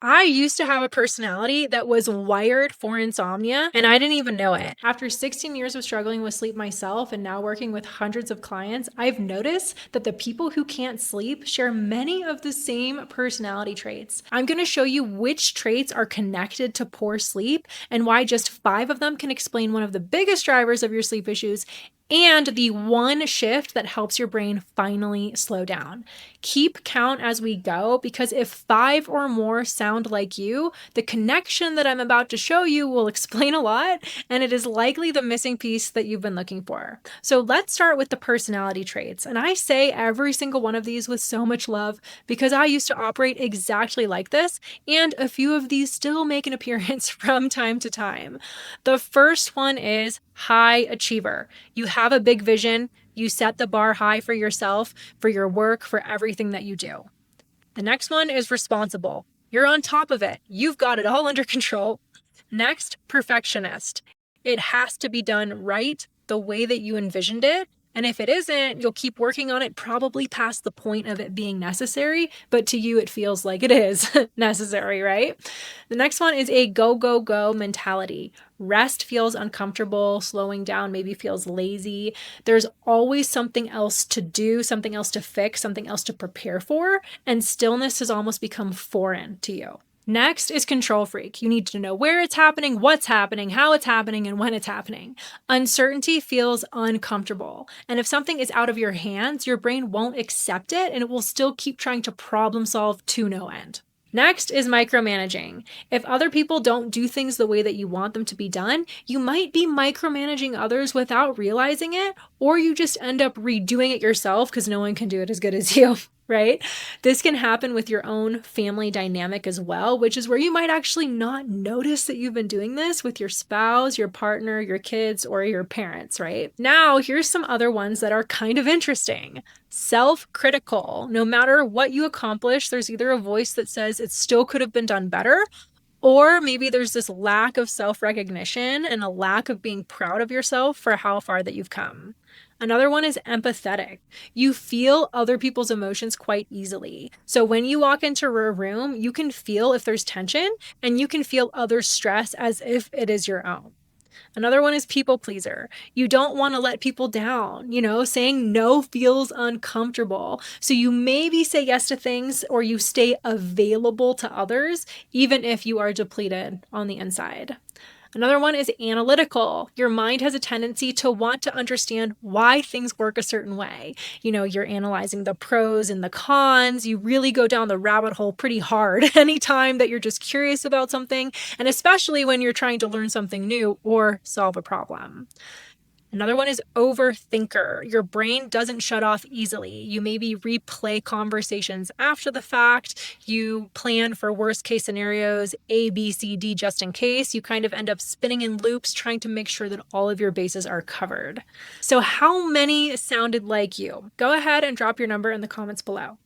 I used to have a personality that was wired for insomnia, and I didn't even know it. After 16 years of struggling with sleep myself and now working with hundreds of clients, I've noticed that the people who can't sleep share many of the same personality traits. I'm going to show you which traits are connected to poor sleep and why just 5 of them can explain one of the biggest drivers of your sleep issues and the one shift that helps your brain finally slow down. Keep count as we go, because if 5 or more sound like you, the connection that I'm about to show you will explain a lot, and it is likely the missing piece that you've been looking for. So let's start with the personality traits. And I say every single one of these with so much love because I used to operate exactly like this, and a few of these still make an appearance from time to time. The first one is high achiever. You have a big vision. You set the bar high for yourself, for your work, for everything that you do. The next one is responsible. You're on top of it. You've got it all under control. Next, perfectionist. It has to be done right, the way that you envisioned it. And if it isn't, you'll keep working on it, probably past the point of it being necessary, but to you, it feels like it is necessary, right? The next one is a go, go, go mentality. Rest feels uncomfortable, slowing down maybe feels lazy. There's always something else to do, something else to fix, something else to prepare for, and stillness has almost become foreign to you. Next is control freak. You need to know where it's happening, what's happening, how it's happening, and when it's happening. Uncertainty feels uncomfortable. And if something is out of your hands, your brain won't accept it and it will still keep trying to problem solve to no end. Next is micromanaging. If other people don't do things the way that you want them to be done, you might be micromanaging others without realizing it, or you just end up redoing it yourself because no one can do it as good as you, right? This can happen with your own family dynamic as well, which is where you might actually not notice that you've been doing this with your spouse, your partner, your kids, or your parents, right? Now, here's some other ones that are kind of interesting. Self-critical. No matter what you accomplish, there's either a voice that says it still could have been done better, or maybe there's this lack of self-recognition and a lack of being proud of yourself for how far that you've come. Another one is empathetic. You feel other people's emotions quite easily. So when you walk into a room, you can feel if there's tension and you can feel others' stress as if it is your own. Another one is people pleaser. You don't want to let people down. Saying no feels uncomfortable. So you maybe say yes to things or you stay available to others, even if you are depleted on the inside. Another one is analytical. Your mind has a tendency to want to understand why things work a certain way. You're analyzing the pros and the cons. You really go down the rabbit hole pretty hard anytime that you're just curious about something, and especially when you're trying to learn something new or solve a problem. Another one is overthinker. Your brain doesn't shut off easily. You maybe replay conversations after the fact. You plan for worst case scenarios, A, B, C, D, just in case. You kind of end up spinning in loops trying to make sure that all of your bases are covered. So how many sounded like you? Go ahead and drop your number in the comments below.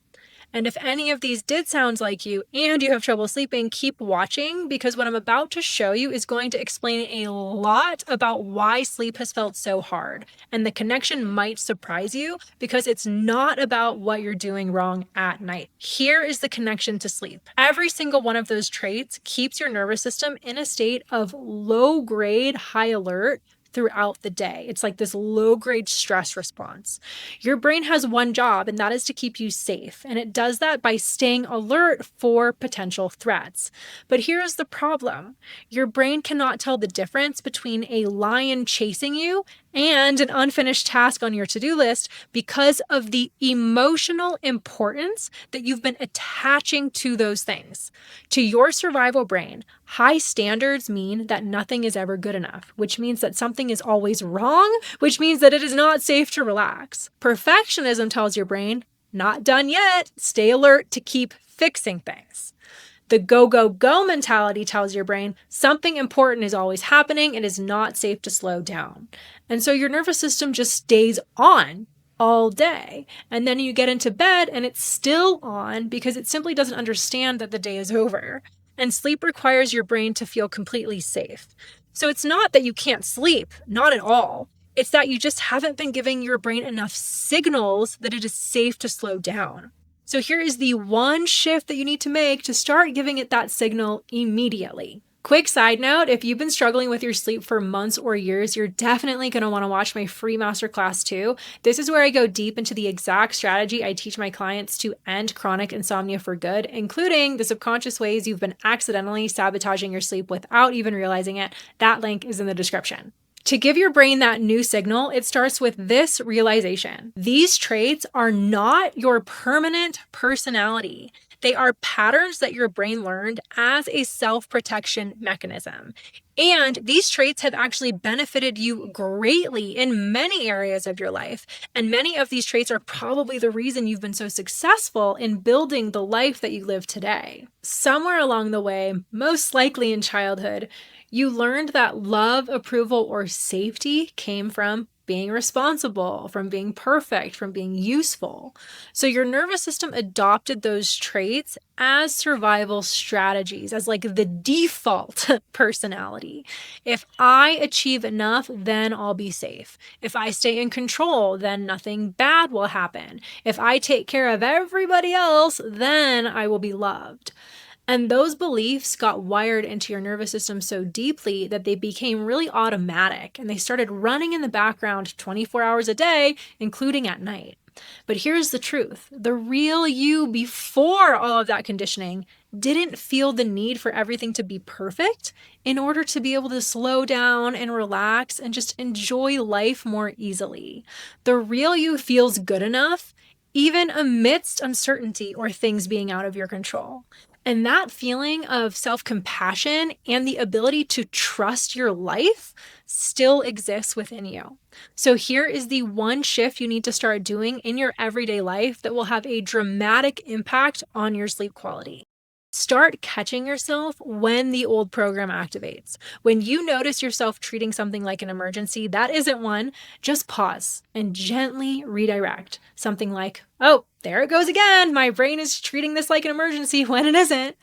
And if any of these did sound like you and you have trouble sleeping, keep watching, because what I'm about to show you is going to explain a lot about why sleep has felt so hard. And the connection might surprise you because it's not about what you're doing wrong at night. Here is the connection to sleep. Every single one of those traits keeps your nervous system in a state of low-grade high alert throughout the day. It's like this low-grade stress response. Your brain has one job, and that is to keep you safe. And it does that by staying alert for potential threats. But here's the problem. Your brain cannot tell the difference between a lion chasing you and an unfinished task on your to-do list because of the emotional importance that you've been attaching to those things. To your survival brain, high standards mean that nothing is ever good enough, which means that something is always wrong, which means that it is not safe to relax. Perfectionism tells your brain, not done yet, stay alert to keep fixing things. The go, go, go mentality tells your brain something important is always happening. It is not safe to slow down. And so your nervous system just stays on all day. And then you get into bed and it's still on because it simply doesn't understand that the day is over. And sleep requires your brain to feel completely safe. So it's not that you can't sleep, not at all. It's that you just haven't been giving your brain enough signals that it is safe to slow down. So here is the one shift that you need to make to start giving it that signal immediately. Quick side note, if you've been struggling with your sleep for months or years, you're definitely going to want to watch my free masterclass too. This is where I go deep into the exact strategy I teach my clients to end chronic insomnia for good, including the subconscious ways you've been accidentally sabotaging your sleep without even realizing it. That link is in the description. To give your brain that new signal, it starts with this realization. These traits are not your permanent personality. They are patterns that your brain learned as a self-protection mechanism. And these traits have actually benefited you greatly in many areas of your life. And many of these traits are probably the reason you've been so successful in building the life that you live today. Somewhere along the way, most likely in childhood, you learned that love, approval, or safety came from being responsible, from being perfect, from being useful. So your nervous system adopted those traits as survival strategies, as like the default personality. If I achieve enough, then I'll be safe. If I stay in control, then nothing bad will happen. If I take care of everybody else, then I will be loved. And those beliefs got wired into your nervous system so deeply that they became really automatic and they started running in the background 24 hours a day, including at night. But here's the truth. The real you before all of that conditioning didn't feel the need for everything to be perfect in order to be able to slow down and relax and just enjoy life more easily. The real you feels good enough, even amidst uncertainty or things being out of your control. And that feeling of self-compassion and the ability to trust your life still exists within you. So here is the one shift you need to start doing in your everyday life that will have a dramatic impact on your sleep quality. Start catching yourself when the old program activates. When you notice yourself treating something like an emergency that isn't one, just pause and gently redirect. Something like, oh, there it goes again. My brain is treating this like an emergency when it isn't.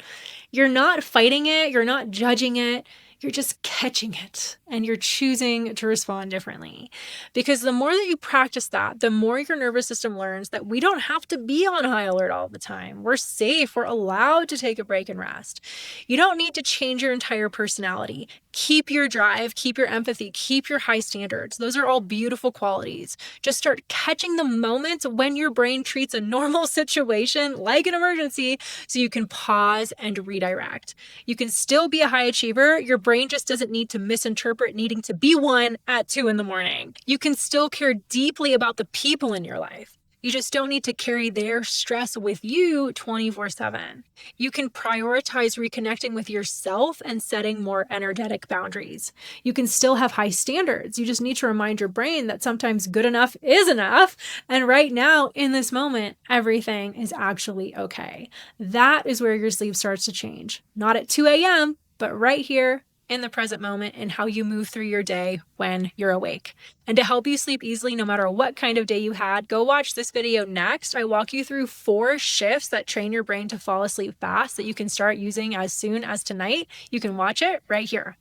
You're not fighting it. You're not judging it. You're just catching it and you're choosing to respond differently. Because the more that you practice that, the more your nervous system learns that we don't have to be on high alert all the time. We're safe. We're allowed to take a break and rest. You don't need to change your entire personality. Keep your drive, keep your empathy, keep your high standards. Those are all beautiful qualities. Just start catching the moments when your brain treats a normal situation like an emergency so you can pause and redirect. You can still be a high achiever. Your brain just doesn't need to misinterpret needing to be one at 2 a.m. You can still care deeply about the people in your life. You just don't need to carry their stress with you 24/7. You can prioritize reconnecting with yourself and setting more energetic boundaries. You can still have high standards. You just need to remind your brain that sometimes good enough is enough. And right now, in this moment, everything is actually okay. That is where your sleep starts to change. Not at 2 a.m., but right here in the present moment and how you move through your day when you're awake. And to help you sleep easily no matter what kind of day you had, go watch this video next. I walk you through 4 shifts that train your brain to fall asleep fast that you can start using as soon as tonight. You can watch it right here.